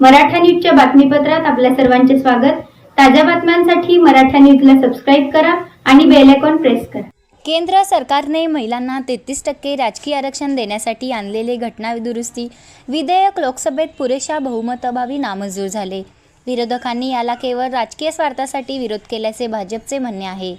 मराठा न्यूजच्या बातमीपत्रात आपल्या सर्वांचे स्वागत। ताज्या बातम्यांसाठी मराठा न्यूजला सबस्क्राइब करा आणि बेल आयकॉन प्रेस करा। केंद्र सरकारने महिलांना 33% राजकीय आरक्षण देण्यासाठी आणलेले घटना दुरुस्ती विधेयक लोकसभेत पुरेशा बहुमताभावी नामंजूर झाले। विरोधकांनी याला केवळ राजकीय स्वार्थासाठी विरोध केल्याचे भाजपचे म्हणणे आहे।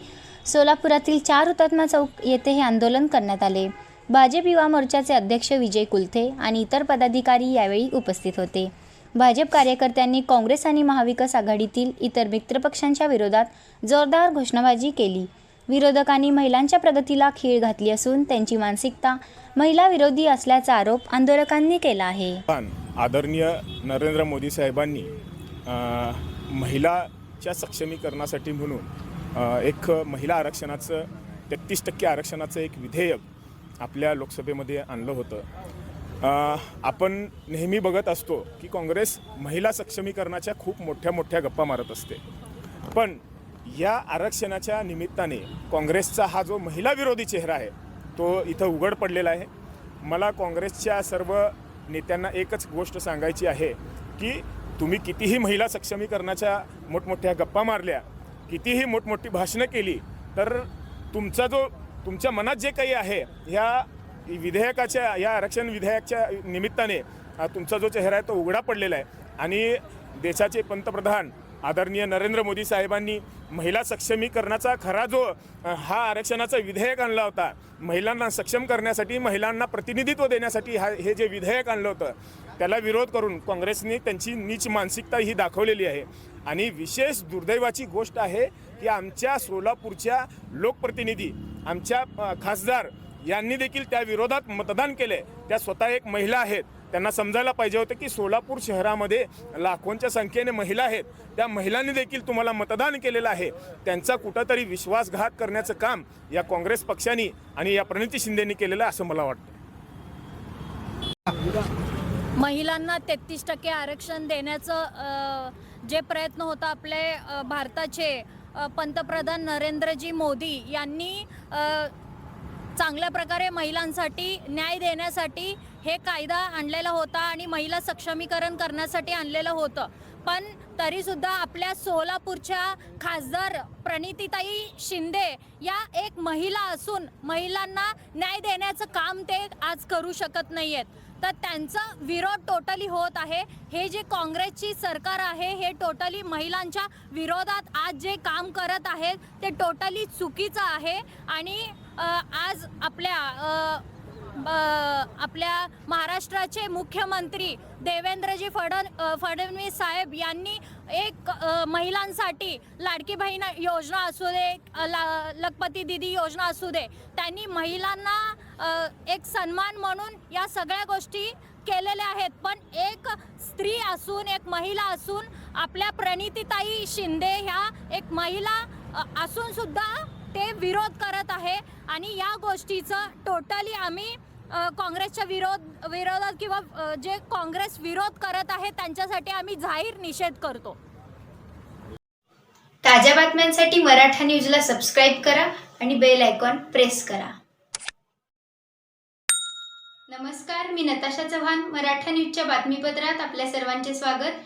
सोलापुरातील 4 हुतात्मा चौक येथे हे आंदोलन करण्यात आले। भाजप युवा मोर्चाचे अध्यक्ष विजय कुलथे आणि इतर पदाधिकारी यावेळी उपस्थित होते। भाजप कार्यकर्त्यांनी काँग्रेस आणि महाविकास आघाडीतील इतर मित्रपक्षांच्या विरोधात जोरदार घोषणाबाजी केली। विरोधकांनी महिलांच्या प्रगतीला खीळ घातली असून त्यांची मानसिकता महिला विरोधी असल्याचा आरोप आंदोलकांनी केला आहे। आदरणीय नरेंद्र मोदी साहेबांनी महिलाच्या सक्षमीकरणासाठी म्हणून एक महिला आरक्षणाचं 33% आरक्षणाचं एक विधेयक आपल्या लोकसभेमध्ये आणलं होतं। आपण नेहमी बघत असतो की काँग्रेस महिला सक्षमीकरणाच्या खूप मोठ्या गप्पा मारत असते, पण या आरक्षणाच्या निमित्ताने काँग्रेसचा हा जो महिला विरोधी चेहरा आहे तो इथं उघड पडलेला आहे। मला काँग्रेसच्या सर्व नेत्यांना एकच गोष्ट सांगायची आहे की तुम्ही कितीही महिला सक्षमीकरणाच्या मोठमोठ्या गप्पा मारल्या, कितीही मोठमोठी भाषणं केली, तर तुमच्या मनात जे काही आहे ह्या विधेयकाच्या या आरक्षण विधेयकाच्या निमित्ताने तुमचा जो चेहरा आहे तो उघडा पडलेला आहे। आणि देशाचे पंतप्रधान आदरणीय नरेंद्र मोदी साहेबांनी महिला सक्षमीकरणाचा खरा जो हा आरक्षणाचा विधेयक आणला होता, महिलांना सक्षम करण्यासाठी, महिलांना प्रतिनिधित्व देण्यासाठी हे जे विधेयक आणलं होतं त्याला विरोध करून काँग्रेसने त्यांची नीच मानसिकता ही दाखवलेली आहे। आणि विशेष दुर्दैवाची गोष्ट आहे की आमच्या सोलापूरच्या लोकप्रतिनिधी, आमच्या खासदार यांनी देखील त्या विरोधात मतदान केले। त्या स्वतः एक महिला आहेत, त्यांना समजायला पाहिजे होतं की सोलापूर शहरामध्ये लाखोंच्या संख्येने महिला आहेत, त्या महिलांनी देखील तुम्हाला मतदान केलेलं आहे। त्यांचा कुठंतरी विश्वासघात करण्याचं काम या काँग्रेस पक्षाने आणि या प्रणिती शिंदेंनी केलेलं असं मला वाटतं। महिलांना 33% आरक्षण देण्याचं जे प्रयत्न होता आपले भारताचे पंतप्रधान नरेंद्रजी मोदी यांनी चांगल्या प्रकारे महिलांसाठी न्याय देण्यासाठी हे कायदा आणलेला होता आणि महिला सक्षमीकरण करण्यासाठी आणलेलं होतं। पण तरीसुद्धा आपल्या सोलापूरच्या खासदार प्रणितीताई शिंदे या एक महिला असून महिलांना न्याय देण्याचं काम ते आज करू शकत नाही आहेत, तर त्यांचा विरोध टोटली होत आहे। हे जे काँग्रेसची सरकार आहे हे टोटली महिलांच्या विरोधात आज जे काम करत आहेत ते टोटली चुकीचं आहे। आणि आज आपल्या महाराष्ट्राचे मुख्यमंत्री देवेंद्रजी फडणवीस साहेब यांनी एक महिलांसाठी लाडकी बहीण योजना असू दे, लखपती दीदी योजना असू दे, त्यांनी महिलांना एक सन्मान म्हणून या सगळ्या गोष्टी केलेल्या आहेत। पण एक स्त्री असून, एक महिला असून, आपल्या प्रणितीताई शिंदे ह्या एक महिला असून सुद्धा ते विरोध करत आहे। आणि या गोष्टीचं टोटली आम्ही काँग्रेसच्या विरोधात किंवा जे काँग्रेस विरोध करत आहे त्यांच्यासाठी आम्ही जाहीर निषेध करतो। ताज्या बातम्यांसाठी मराठा न्यूजला सबस्क्राइब करा आणि बेल आयकॉन प्रेस करा। नमस्कार, मी नताशा चव्हाण। मराठा न्यूजच्या बातमीपत्रात आपल्या सर्वांचे स्वागत।